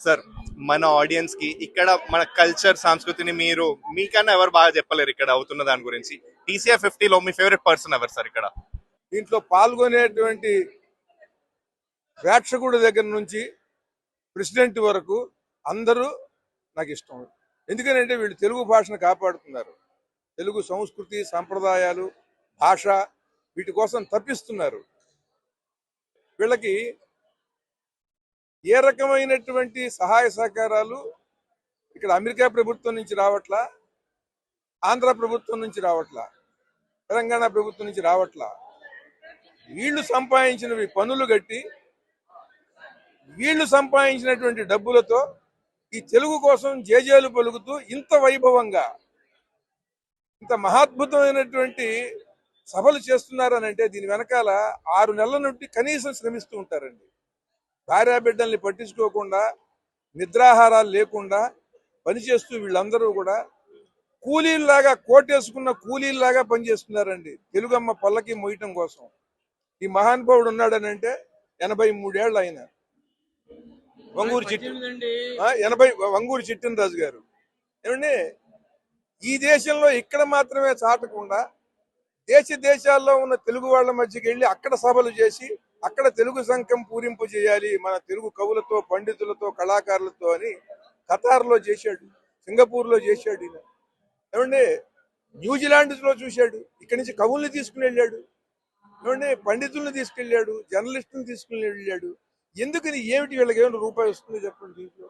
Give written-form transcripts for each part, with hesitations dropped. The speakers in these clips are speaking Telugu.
సార్ మన ఆడియన్స్ కి ఇక్కడ మన కల్చర్ సంస్కృతిని మీరు మీకన్నా ఎవరు బాగా చెప్పలేరు ఇక్కడ అవుతున్న దాని గురించి. టీసీఆర్ 50లో మీ ఫేవరెట్ పర్సన్ ఎవరు సార్ ఇక్కడ? దీంట్లో పాల్గొనేటువంటి ప్రేక్షకుడి దగ్గర నుంచి ప్రెసిడెంట్ వరకు అందరూ నాకు ఇష్టం. ఎందుకంటే వీళ్ళు తెలుగు భాషను కాపాడుతున్నారు. తెలుగు సంస్కృతి సంప్రదాయాలు భాష వీటి కోసం తప్పిస్తున్నారు. వీళ్ళకి ఏ రకమైనటువంటి సహాయ సహకారాలు ఇక్కడ అమెరికా ప్రభుత్వం నుంచి రావట్లా, ఆంధ్ర ప్రభుత్వం నుంచి రావట్లా, తెలంగాణ ప్రభుత్వం నుంచి రావట్లా. వీళ్ళు సంపాదించినవి పన్నులు కట్టి వీళ్ళు సంపాదించినటువంటి డబ్బులతో ఈ తెలుగు కోసం జేజేలు పలుకుతూ ఇంత వైభవంగా ఇంత మహాద్భుతమైనటువంటి సభలు చేస్తున్నారనంటే దీని వెనకాల 6 నెలల నుండి కనీసం శ్రమిస్తూ ఉంటారండి. భార్యాబిడ్డల్ని పట్టించుకోకుండా నిద్రాహారాలు లేకుండా పనిచేస్తూ వీళ్ళందరూ కూడా కూలీల్లాగా కోటేసుకున్న కూలీల్లాగా పనిచేస్తున్నారండి తెలుగమ్మ పల్లకి మోయటం కోసం. ఈ మహానుభావుడు ఉన్నాడనంటే 83 ఏళ్ళు ఆయన వంగూరు వంగూరు చిట్టినరాజు గారు. ఏమండి ఈ దేశంలో ఇక్కడ మాత్రమే చాటకుండా దేశాల్లో ఉన్న తెలుగు వాళ్ళ మధ్యకి వెళ్ళి అక్కడ సభలు చేసి అక్కడ తెలుగు సంఘం పూరింపు చేయాలి మన తెలుగు కవులతో పండితులతో కళాకారులతో అని ఖతార్లో చేశాడు, సింగపూర్లో చేశాడు. ఈయన ఏమండి న్యూజిలాండ్లో చూశాడు, ఇక్కడి నుంచి కవుల్ని తీసుకుని వెళ్ళాడు, ఏమండి పండితుల్ని తీసుకెళ్ళాడు, జర్నలిస్టులను తీసుకుని వెళ్ళాడు. ఎందుకని ఏమిటి వీళ్ళకి ఏమైనా రూపాయి వస్తుందో చెప్పండి దీంట్లో.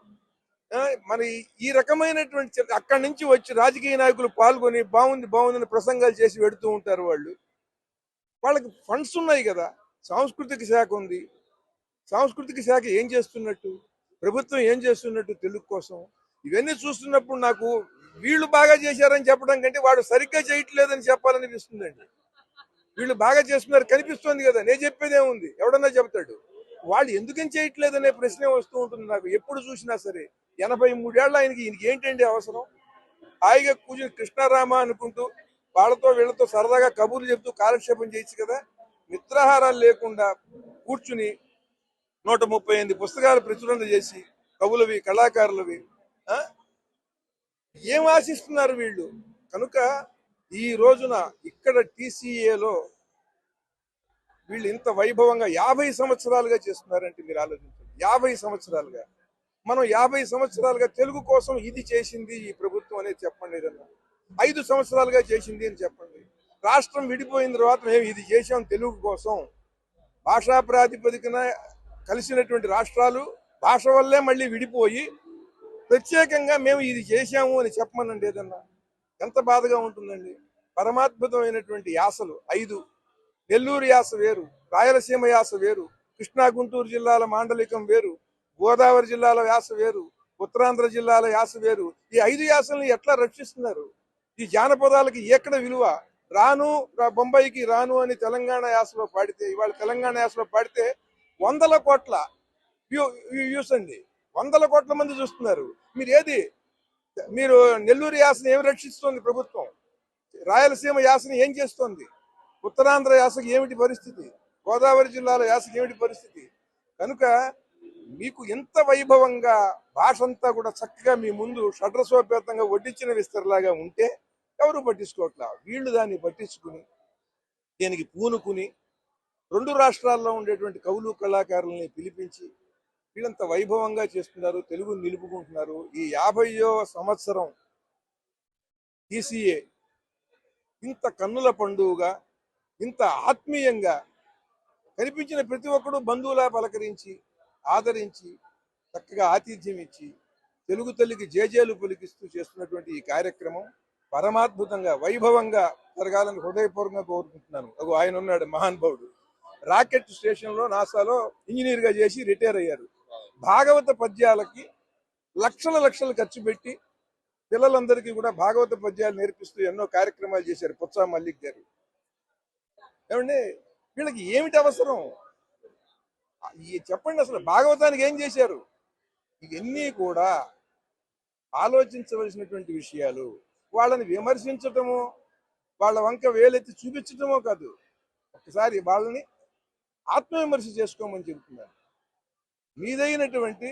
మరి ఈ రకమైనటువంటి అక్కడి నుంచి వచ్చి రాజకీయ నాయకులు పాల్గొని బాగుందని ప్రసంగాలు చేసి పెడుతూ ఉంటారు. వాళ్ళకి ఫండ్స్ ఉన్నాయి కదా, సాంస్కృతిక శాఖ ఉంది. సాంస్కృతిక శాఖ ఏం చేస్తున్నట్టు, ప్రభుత్వం ఏం చేస్తున్నట్టు తెలుగు కోసం ఇవన్నీ చూస్తున్నప్పుడు నాకు వీళ్ళు బాగా చేశారని చెప్పడం కంటే వాడు సరిగ్గా చేయట్లేదని చెప్పాలనిపిస్తుందండి. వీళ్ళు బాగా చేస్తున్నారు కనిపిస్తుంది కదా, నేను చెప్పేదేముంది, ఎవడన్నా చెబుతాడు. వాళ్ళు ఎందుకని చేయట్లేదనే ప్రశ్నే వస్తూ ఉంటుంది నాకు ఎప్పుడు చూసినా సరే. 83 ఏళ్ళ ఈయనకి ఏంటండి అవసరం? హాయిగా కూర్చుని కృష్ణారామ అనుకుంటూ వాళ్ళతో వీళ్ళతో సరదాగా కబుర్లు చెప్తూ కాలక్షేపం చేయొచ్చు కదా. నిద్రాహారాలు లేకుండా కూర్చుని 138 పుస్తకాలు ప్రచురణ చేసి కవులవి కళాకారులవి ఏం ఆశిస్తున్నారు వీళ్ళు? కనుక ఈ రోజున ఇక్కడ టీసీఏలో వీళ్ళు ఇంత వైభవంగా 50 సంవత్సరాలుగా చేస్తున్నారంటే మీరు ఆలోచించండి. 50 సంవత్సరాలుగా మనం 50 సంవత్సరాలుగా తెలుగు కోసం ఇది చేసింది ఈ ప్రభుత్వం అనేది చెప్పండి. ఏదన్నా 5 సంవత్సరాలుగా చేసింది అని చెప్పండి. రాష్ట్రం విడిపోయిన తర్వాత మేము ఇది చేసాం తెలుగు కోసం. భాషా ప్రాతిపదికన కలిసినటువంటి రాష్ట్రాలు భాష వల్లే మళ్ళీ విడిపోయి ప్రత్యేకంగా మేము ఇది చేశాము అని చెప్పమనండి ఏదన్నా. ఎంత బాధగా ఉంటుందండి. పరమాద్భుతమైనటువంటి యాసలు 5. నెల్లూరు యాస వేరు, రాయలసీమ యాస వేరు, కృష్ణా గుంటూరు జిల్లాల మాండలికం వేరు, గోదావరి జిల్లాల యాస వేరు, ఉత్తరాంధ్ర జిల్లాల యాస వేరు. ఈ 5 యాసల్ని ఎట్లా రక్షిస్తున్నారు? ఈ జానపదాలకి ఎక్కడ విలువ? రాను బొంబాయికి రాను అని తెలంగాణ యాసలో పాడితే, ఇవాళ తెలంగాణ యాసలో పాడితే 100 కోట్ల వ్యూస్ అండి, 100 కోట్ల మంది చూస్తున్నారు. మీరు నెల్లూరు యాసని ఏమి రక్షిస్తోంది ప్రభుత్వం? రాయలసీమ యాసని ఏం చేస్తోంది? ఉత్తరాంధ్ర యాసకి ఏమిటి పరిస్థితి? గోదావరి జిల్లాల యాసకి ఏమిటి పరిస్థితి? కనుక మీకు ఎంత వైభవంగా భాష అంతా కూడా చక్కగా మీ ముందు షడ్రసోపేతంగా వడ్డించిన విస్తరలాగా ఉంటే ఎవరు పట్టించుకోవట్లా. వీళ్ళు దాన్ని పట్టించుకుని దీనికి పూనుకుని 2 రాష్ట్రాల్లో ఉండేటువంటి కవులు కళాకారుల్ని పిలిపించి వీళ్ళంత వైభవంగా చేస్తున్నారు, తెలుగుని నిలుపుకుంటున్నారు. ఈ 50వ సంవత్సరం టీసీఏ ఇంత కన్నుల పండుగగా ఇంత ఆత్మీయంగా కనిపించిన ప్రతి ఒక్కడు బంధువులా పలకరించి ఆదరించి చక్కగా ఆతిథ్యం ఇచ్చి తెలుగు తల్లికి జేజేలు పలికిస్తూ చేస్తున్నటువంటి ఈ కార్యక్రమం పరమాద్భుతంగా వైభవంగా జరగాలని హృదయపూర్వకంగా కోరుకుంటున్నాను. ఆయన ఉన్నాడు మహానుభావుడు, రాకెట్ స్టేషన్లో నాసాలో ఇంజనీర్గా చేసి రిటైర్ అయ్యారు. భాగవత పద్యాలకి లక్షలు ఖర్చు పెట్టి పిల్లలందరికీ కూడా భాగవత పద్యాలు నేర్పిస్తూ ఎన్నో కార్యక్రమాలు చేశారు పుచ్చా మల్లిక్ గారు. ఏమండి వీళ్ళకి ఏమిటి అవసరం చెప్పండి? అసలు భాగవతానికి ఏం చేశారు? ఇవన్నీ కూడా ఆలోచించవలసినటువంటి విషయాలు. వాళ్ళని విమర్శించటమో వాళ్ళ వంక వేలెత్తి చూపించటమో కాదు, ఒకసారి వాళ్ళని ఆత్మవిమర్శ చేసుకోమని చెబుతున్నారు. మీదైనటువంటి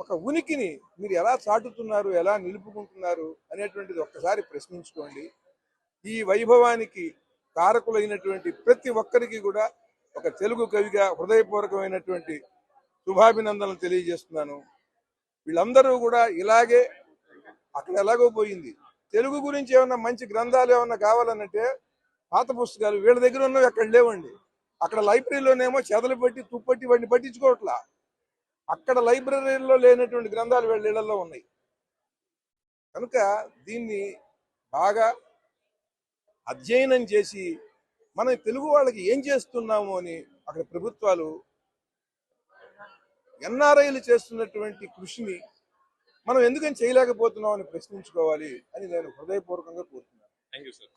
ఒక ఉనికిని మీరు ఎలా చాటుతున్నారు, ఎలా నిలుపుకుంటున్నారు అనేటువంటిది ఒక్కసారి ప్రశ్నించుకోండి. ఈ వైభవానికి కారకులైనటువంటి ప్రతి ఒక్కరికి కూడా ఒక తెలుగు కవిగా హృదయపూర్వకమైనటువంటి శుభాభినందనలు తెలియజేస్తున్నాను. వీళ్ళందరూ కూడా ఇలాగే, అక్కడ ఎలాగో పోయింది. తెలుగు గురించి ఏమన్నా మంచి గ్రంథాలు ఏమన్నా కావాలనంటే పాత పుస్తకాలు వీళ్ళ దగ్గర ఉన్నవి అక్కడ లేవండి. అక్కడ లైబ్రరీలోనేమో చెదలు పెట్టి తుప్పట్టి వాడిని పట్టించుకోవట్లా. అక్కడ లైబ్రరీలో లేనటువంటి గ్రంథాలు వీళ్ళ ఇళ్లలో ఉన్నాయి. కనుక దీన్ని బాగా అధ్యయనం చేసి మనం తెలుగు వాళ్ళకి ఏం చేస్తున్నాము అని అక్కడ ప్రభుత్వాలు ఎన్ఆర్ఐలు చేస్తున్నటువంటి కృషిని మనం ఎందుకని చేయలేకపోతున్నాం అని ప్రశ్నించుకోవాలి అని నేను హృదయపూర్వకంగా కోరుతున్నాను. Thank you sir.